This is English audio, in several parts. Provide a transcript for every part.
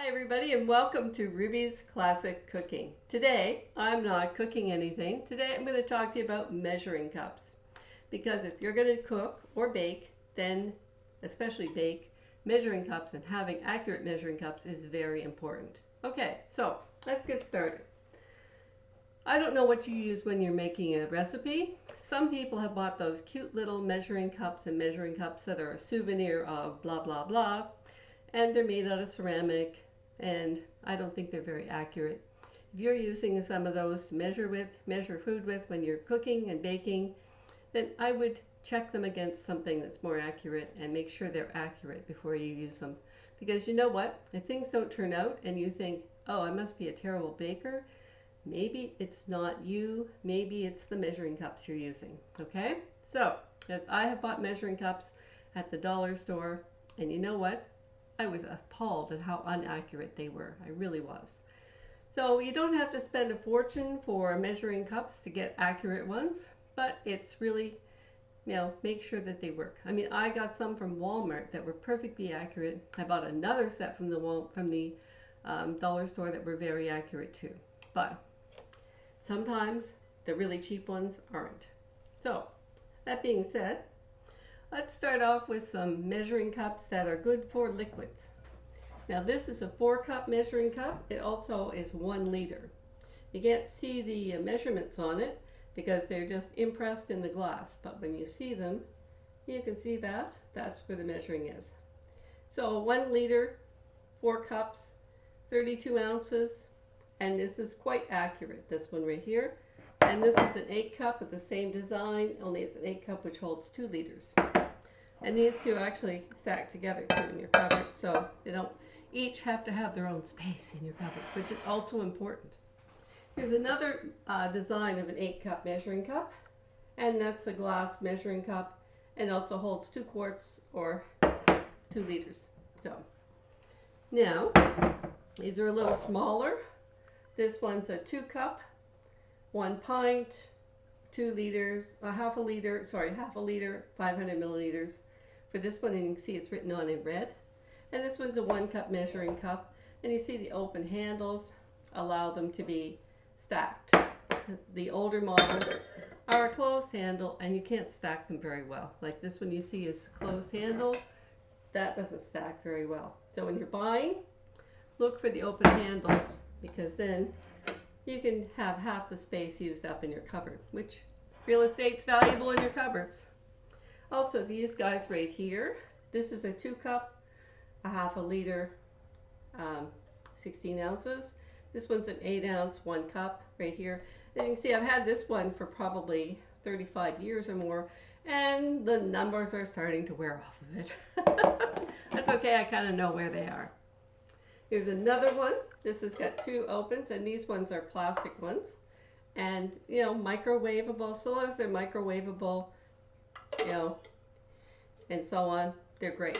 Hi everybody and welcome to Ruby's Classic Cooking. Today I'm not cooking anything. Today I'm going to talk to you about measuring cups. Because if you're going to cook or bake, then especially bake, measuring cups and having accurate measuring cups is very important. Okay, so let's get started. I don't know what you use when you're making a recipe. Some people have bought those cute little measuring cups and measuring cups that are a souvenir of blah blah blah, and they're made out of ceramic, and I don't think they're very accurate. If you're using some of those to measure food with when you're cooking and baking, then I would check them against something that's more accurate and make sure they're accurate before you use them. Because you know what? If things don't turn out and you think, oh, I must be a terrible baker, maybe it's not you, maybe it's the measuring cups you're using. Okay? So, as I have bought measuring cups at the dollar store, and you know what? I was appalled at how inaccurate they were. I really was. So you don't have to spend a fortune for measuring cups to get accurate ones, but it's really, make sure that they work. I mean, I got some from Walmart that were perfectly accurate. I bought another set from the dollar store that were very accurate too. But sometimes the really cheap ones aren't. So that being said, let's start off with some measuring cups that are good for liquids. Now this is a 4-cup measuring cup. It also is 1 liter. You can't see the measurements on it because they're just impressed in the glass, but when you see them, you can see that. That's where the measuring is. So 1 liter, 4 cups, 32 ounces, and this is quite accurate, this one right here. And this is an 8-cup with the same design, only it's an 8-cup which holds 2 liters. And these two actually stack together too in your cupboard, so they don't each have to have their own space in your cupboard, which is also important. Here's another design of an 8-cup measuring cup, and that's a glass measuring cup, and also holds 2 quarts or 2 liters. So now these are a little smaller. This one's a 2-cup, 1 pint, 2 liters, half a liter, 500 milliliters. For this one, and you can see it's written on in red. And this one's a 1-cup measuring cup, and you see the open handles allow them to be stacked. The older models are a closed handle, and you can't stack them very well. Like this one you see is closed handle. That doesn't stack very well. So when you're buying, look for the open handles, because then you can have half the space used up in your cupboard, which real estate's valuable in your cupboards. Also, these guys right here, this is a 2-cup, a half a liter, 16 ounces. This one's an 8-ounce, 1 cup right here. As you can see, I've had this one for probably 35 years or more, and the numbers are starting to wear off of it. That's okay, I kind of know where they are. Here's another one. This has got 2 opens, and these ones are plastic ones. And, microwavable, so long as they're microwavable, and so on, they're great.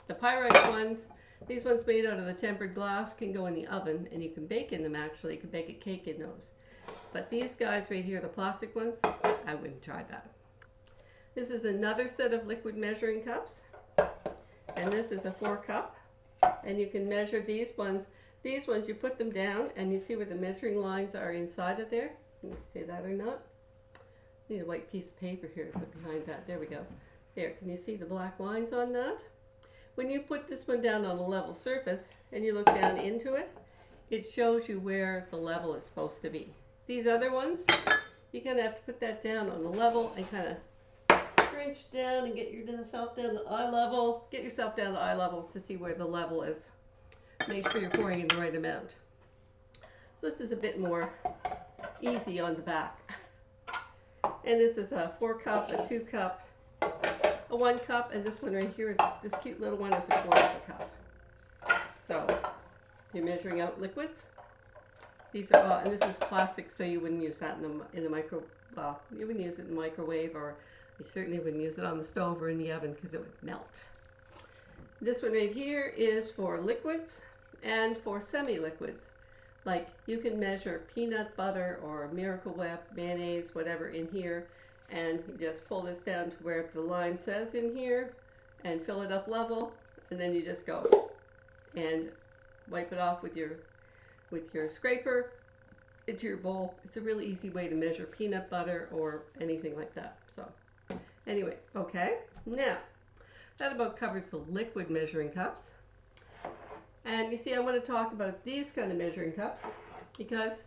The Pyrex ones, these ones made out of the tempered glass, can go in the oven, and you can bake in them actually. You can bake a cake in those. But these guys right here, the plastic ones, I wouldn't try that. This is another set of liquid measuring cups, and this is a 4-cup, and you can measure these ones. These ones, you put them down, and you see where the measuring lines are inside of there. Can you see that or not? I need a white piece of paper here to put behind that. There we go. There, can you see the black lines on that? When you put this one down on a level surface and you look down into it, it shows you where the level is supposed to be. These other ones, you're going to have to put that down on a level and kind of scrunch down and get yourself down to eye level. Get yourself down to eye level to see where the level is. Make sure you're pouring in the right amount. So this is a bit more easy on the back. And this is a 4-cup, a 2-cup, a 1-cup, and this one right here is, this cute little one is a 1/4 cup. So you're measuring out liquids. These are, and this is plastic, so you wouldn't use that in the micro. Well, you wouldn't use it in the microwave, or you certainly wouldn't use it on the stove or in the oven because it would melt. This one right here is for liquids and for semi-liquids. Like you can measure peanut butter or Miracle Whip, mayonnaise, whatever in here, and you just pull this down to where the line says in here and fill it up level, and then you just go. And wipe it off with your scraper into your bowl. It's a really easy way to measure peanut butter or anything like that. So anyway, okay, now that about covers the liquid measuring cups. And you see, I want to talk about these kind of measuring cups because,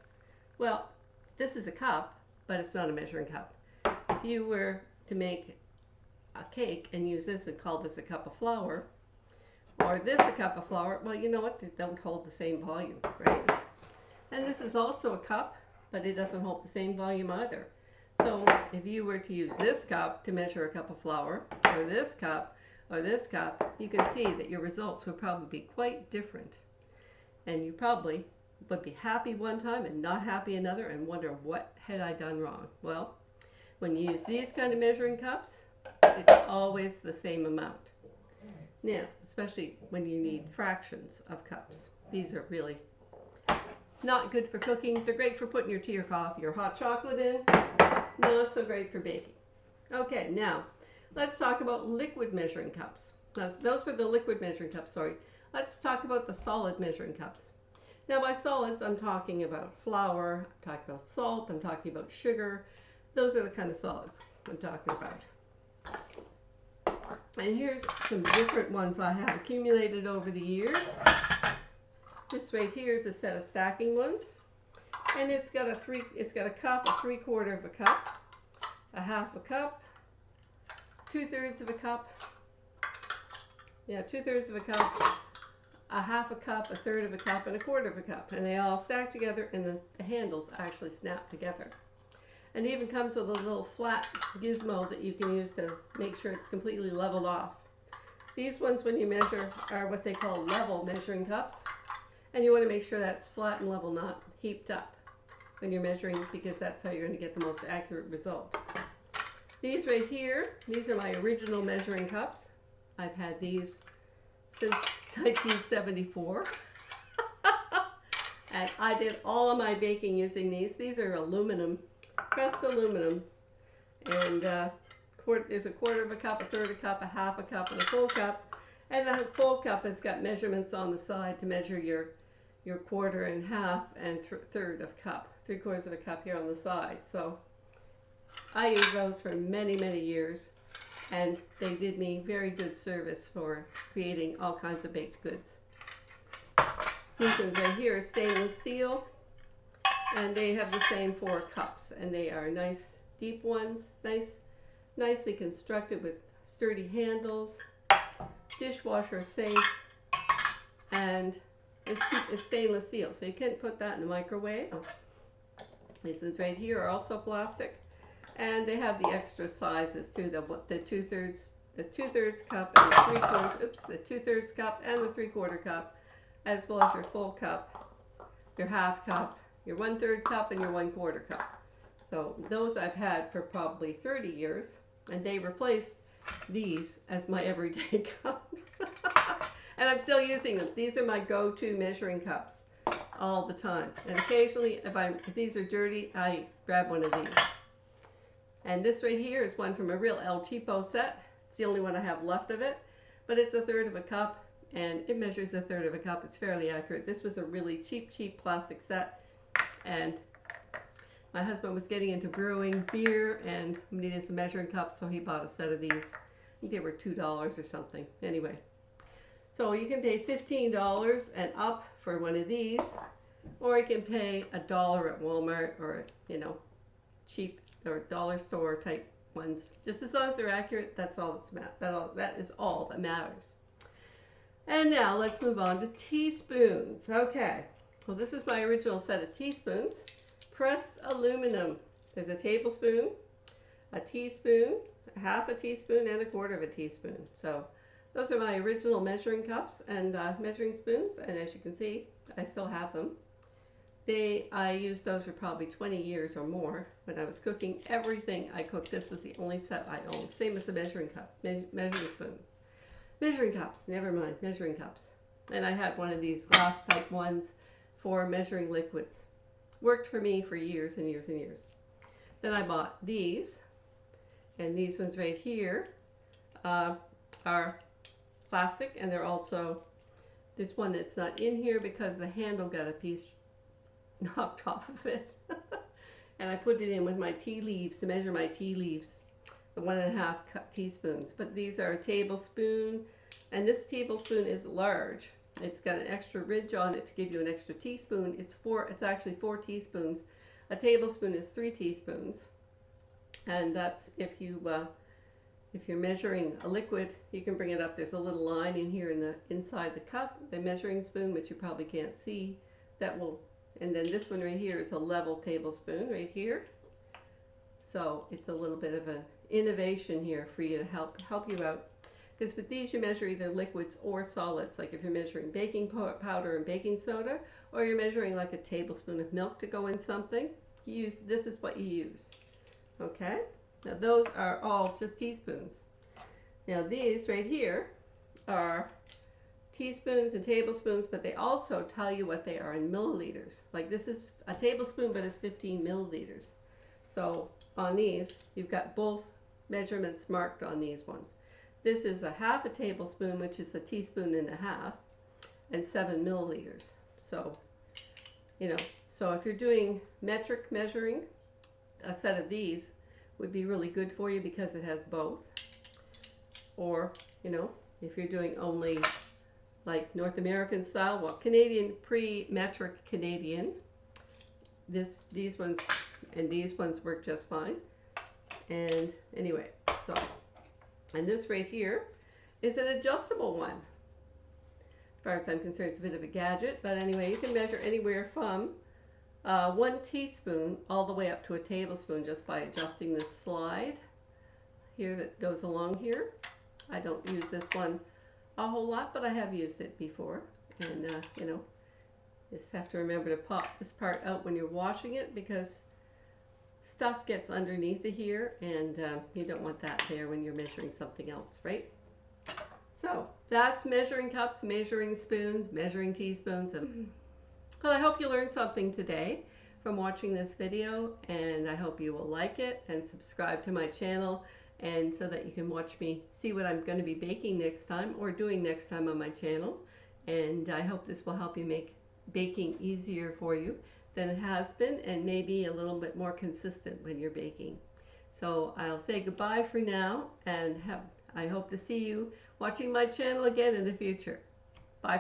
well, this is a cup, but it's not a measuring cup. If you were to make a cake and use this and call this a cup of flour, or this a cup of flour, well, you know what? They don't hold the same volume, right? And this is also a cup, but it doesn't hold the same volume either. So if you were to use this cup to measure a cup of flour, or this cup, you can see that your results would probably be quite different. And you probably would be happy one time and not happy another and wonder what had I done wrong. Well, when you use these kind of measuring cups, it's always the same amount. Now, especially when you need fractions of cups. These are really not good for cooking. They're great for putting your tea or coffee or hot chocolate in. Not so great for baking. Okay, now let's talk about liquid measuring cups. Now, those were the liquid measuring cups, sorry. Let's talk about the solid measuring cups. Now by solids, I'm talking about flour, I'm talking about salt, I'm talking about sugar. Those are the kind of solids I'm talking about. And here's some different ones I have accumulated over the years. This right here is a set of stacking ones. And it's got a cup, a 3/4 of a cup, a half a cup, 2/3 of a cup, 2/3 of a cup, a half a cup, a third of a cup, and a quarter of a cup. And they all stack together and the handles actually snap together. And it even comes with a little flat gizmo that you can use to make sure it's completely leveled off. These ones, when you measure, are what they call level measuring cups. And you want to make sure that's flat and level, not heaped up when you're measuring, because that's how you're going to get the most accurate result. These right here, these are my original measuring cups. I've had these since 1974. And I did all of my baking using these. These are aluminum, pressed aluminum. And there's a 1/4 of a cup, a 1/3 of a cup, a half a cup, and a full cup. And the full cup has got measurements on the side to measure your 1/4 and half and 1/3 of cup, 3/4 of a cup here on the side. So I used those for many, many years, and they did me very good service for creating all kinds of baked goods. These ones right here are stainless steel, and they have the same 4 cups, and they are nice deep ones, nicely constructed with sturdy handles, dishwasher safe, and it's stainless steel, so you can't put that in the microwave. These ones right here are also plastic, and they have the extra sizes too, the 2/3 cup and the 3/4, the 2/3 cup and the 3/4 cup, as well as your full cup, your half cup, your 1/3 cup, and your 1/4 cup. So those I've had for probably 30 years, and they replaced these as my everyday cups. And I'm still using them. These are my go-to measuring cups all the time. And occasionally, if these are dirty, I grab one of these. And this right here is one from a real El Cheapo set. It's the only one I have left of it. But it's 1/3 of a cup, and it measures 1/3 of a cup. It's fairly accurate. This was a really cheap plastic set. And my husband was getting into brewing beer and needed some measuring cups, so he bought a set of these. I think they were $2 or something. Anyway. So you can pay $15 and up for one of these, or you can pay $1 at Walmart or, cheap or dollar store type ones. Just as long as they're accurate, that is all that matters. And now let's move on to teaspoons. Okay, well, this is my original set of teaspoons. Pressed aluminum. There's a tablespoon, a teaspoon, a half a teaspoon, and a 1/4 of a teaspoon. So those are my original measuring cups and measuring spoons, and as you can see, I still have them. I used those for probably 20 years or more when I was cooking everything I cooked. This was the only set I owned. Same as the measuring cup, measuring spoons. Measuring cups, never mind, measuring cups. And I had one of these glass type ones for measuring liquids. Worked for me for years and years and years. Then I bought these, and these ones right here are plastic, and they're also There's one that's not in here because the handle got a piece knocked off of it. And I put it in with my tea leaves to measure my tea leaves, the 1.5 teaspoons. But these are a tablespoon, and this tablespoon is large. It's got an extra ridge on it to give you an extra teaspoon. It's actually 4 teaspoons. A tablespoon is 3 teaspoons, and that's if you're measuring a liquid, you can bring it up. There's a little line in here in the inside the cup, the measuring spoon, which you probably can't see. That will, and then this one right here is a level tablespoon right here. So it's a little bit of an innovation here for you to help you out. Because with these you measure either liquids or solids, like if you're measuring baking powder and baking soda, or you're measuring like a tablespoon of milk to go in something, this is what you use. Okay? Now those are all just teaspoons. Now these right here are teaspoons and tablespoons, but they also tell you what they are in milliliters. Like this is a tablespoon, but it's 15 milliliters. So on these, you've got both measurements marked on these ones. This is a 1/2 tablespoon, which is a teaspoon and a half, and 7 milliliters. So, so if you're doing metric measuring, a set of these would be really good for you because it has both. Or, if you're doing only like North American style, well, Canadian, pre-metric Canadian, these ones and these ones work just fine. And anyway, so, and this right here is an adjustable one. As far as I'm concerned, it's a bit of a gadget, but anyway, you can measure anywhere from 1 teaspoon all the way up to a tablespoon just by adjusting this slide here that goes along here. I don't use this one a whole lot, but I have used it before. And just have to remember to pop this part out when you're washing it, because stuff gets underneath it here, and you don't want that there when you're measuring something else, right? So that's measuring cups, measuring spoons, measuring teaspoons. And well, I hope you learned something today from watching this video, and I hope you will like it and subscribe to my channel, and so that you can watch me see what I'm going to be baking next time or doing next time on my channel. And I hope this will help you make baking easier for you than it has been, and maybe a little bit more consistent when you're baking. So I'll say goodbye for now, and I hope to see you watching my channel again in the future.